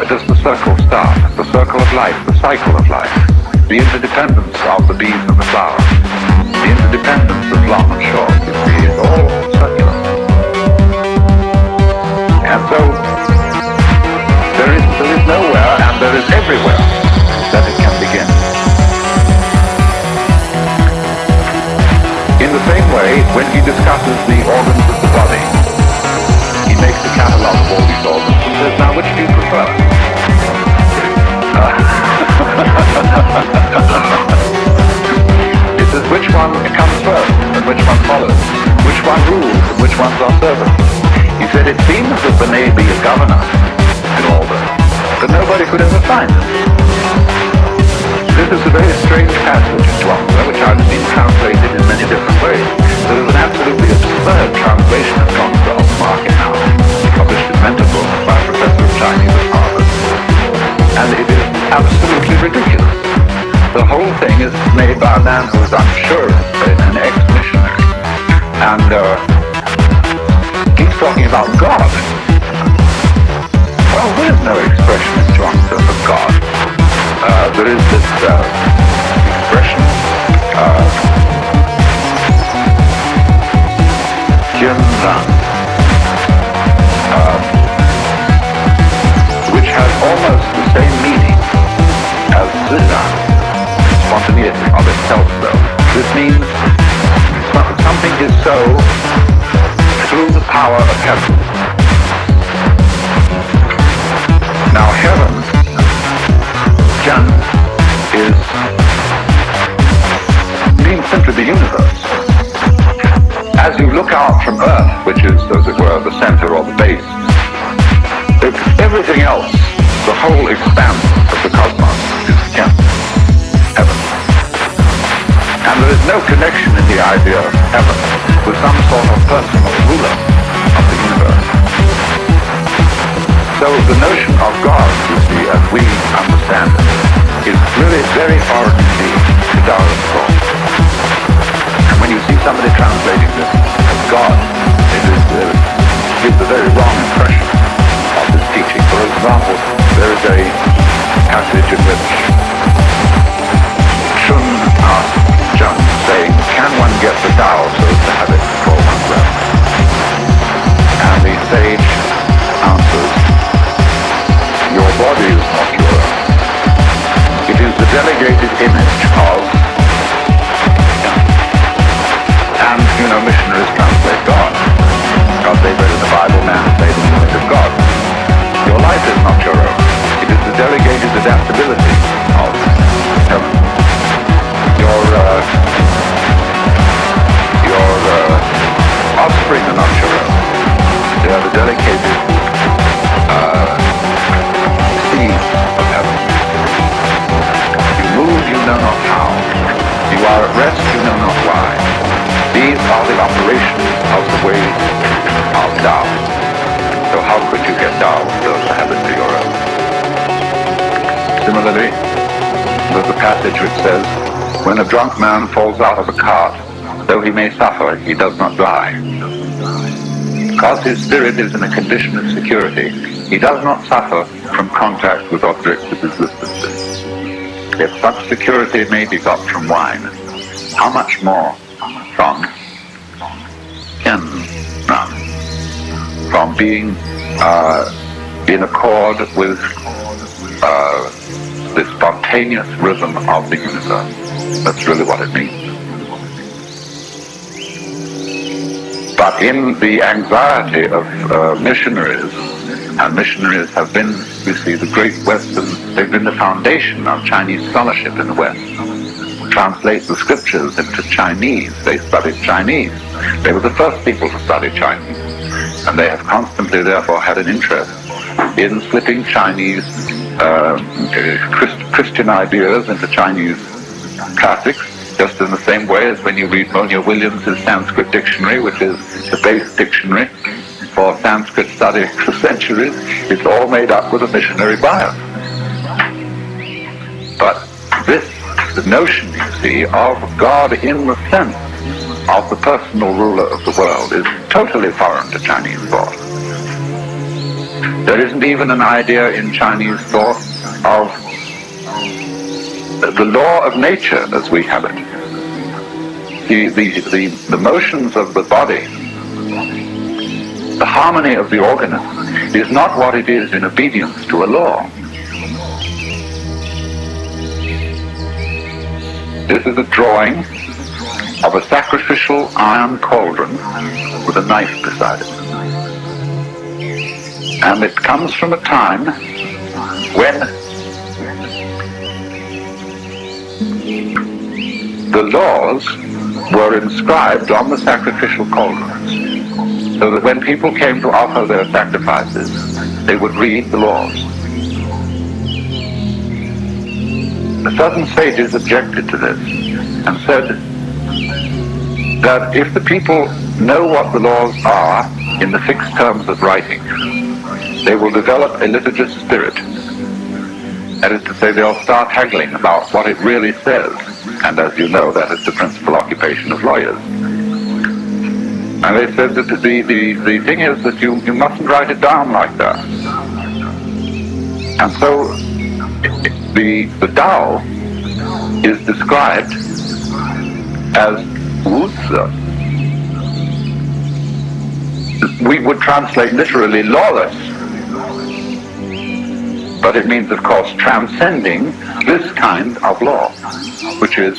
does the circle start? The circle of life, the cycle of life, the interdependence of the bees and the flowers, the interdependence of long and short, you see, is all circular. And so there is nowhere and there is everywhere that it can begin. In the same way, when he discusses the organs of the body, he makes a catalogue of all these organs and says, now which do you prefer? He says, which one comes first and which one follows? Which one rules and which ones are servants? He said, it seems that there may be a governor in all this, but nobody could ever find it. This is a very strange passage in Zhuangzi, which I've seen translated in many different ways. There is an absolutely absurd translation of Zhuangzi on the market now, published in mental books by a professor of Chinese at Harvard. And it is absolutely ridiculous. The whole thing is made by a man who is, I'm sure, an ex-missionary. And keeps talking about God. Well, there is no expression in Zhuangzi of God. There is this expression, Jianzan, which has almost the same meaning as Zizan, spontaneity of itself though. This means something is so through the power of heaven. Now heaven, Jan, means simply the universe. As you look out from Earth, which is, as it were, the center or the base, everything else, the whole expanse of the cosmos is heaven. And there is no connection in the idea of heaven with some sort of personal ruler of the universe. So the notion of God, you see, as we understand it, is really very foreign indeed to Taoist thought. And when you see somebody translating this as God, it gives a very wrong impression of this teaching. For example, there is a passage in which Shun asks Zhang, saying, can one get the Tao so as to have it control oneself? And the sage answers, your body is not your own. It is the delegated image of, and missionaries translate God, because they read in the Bible, man is made in the image of God. Your life is not your own. It is the delegated adaptability of heaven. Your offspring are not your own. They are the delegated seeds of heaven. You move, you know not how. You are at rest, you know not why. These are the operations of the way of Tao. So how could you get Tao to have it to your own? Similarly, there's a passage which says, when a drunk man falls out of a cart, though he may suffer, he does not die. Because his spirit is in a condition of security, he does not suffer from contact with objects of existence. If such security may be got from wine, how much more from from being in accord with the spontaneous rhythm of the universe. That's really what it means. But in the anxiety of missionaries, and missionaries have been, you see, the great Western, they've been the foundation of Chinese scholarship in the West. Translate the scriptures into Chinese. They studied Chinese. They were the first people to study Chinese. And they have constantly, therefore, had an interest in slipping Chinese Christian ideas into Chinese classics, just in the same way as when you read Monia Williams' Sanskrit dictionary, which is the base dictionary for Sanskrit study for centuries. It's all made up with a missionary bias. But the notion, you see, of God in the sense of the personal ruler of the world is totally foreign to Chinese thought. There isn't even an idea in Chinese thought of the law of nature as we have it. The motions of the body, the harmony of the organism, is not what it is in obedience to a law. This is a drawing of a sacrificial iron cauldron with a knife beside it. And it comes from a time when the laws were inscribed on the sacrificial cauldrons, so that when people came to offer their sacrifices, they would read the laws. The southern sages objected to this and said that if the people know what the laws are in the fixed terms of writing, they will develop a litigious spirit. That is to say, they'll start haggling about what it really says. And as you know, that is the principal occupation of lawyers. And they said that the thing is that you mustn't write it down like that. And so the Tao is described as Wuzi. We would translate literally lawless. But it means, of course, transcending this kind of law, which is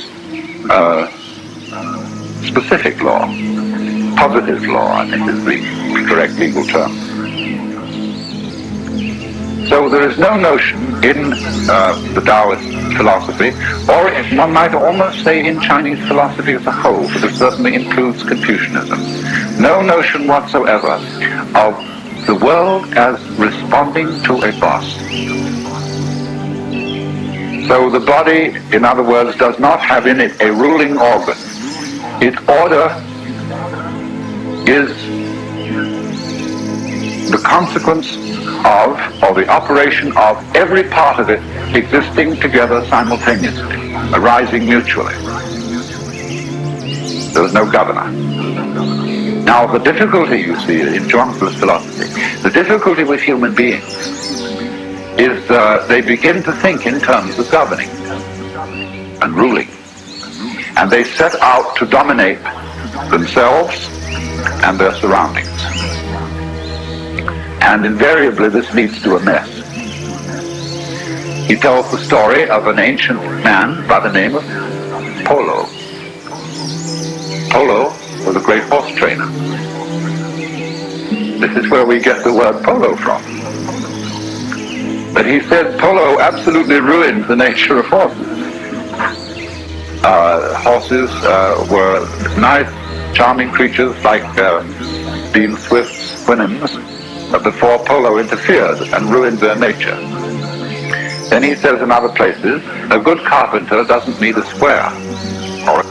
specific law. Positive law, I think, is the correct legal term. So there is no notion in the Taoist philosophy, or one might almost say in Chinese philosophy as a whole, but it certainly includes Confucianism, no notion whatsoever of the world as responding to a boss. So the body, in other words, does not have in it a ruling organ. Its order is the consequence of, or the operation of, every part of it existing together simultaneously, arising mutually. There is no governor. Now, the difficulty, you see, in Zhuangzi's philosophy, the difficulty with human beings is they begin to think in terms of governing and ruling. And they set out to dominate themselves and their surroundings. And invariably this leads to a mess. He tells the story of an ancient man by the name of Polo. Polo was a great horse trainer. This is where we get the word polo from. But he said Polo absolutely ruined the nature of horses. Horses were nice, charming creatures like Dean Swift's Houyhnhnms, before Polo interfered and ruined their nature. Then he says in other places, a good carpenter doesn't need a square or a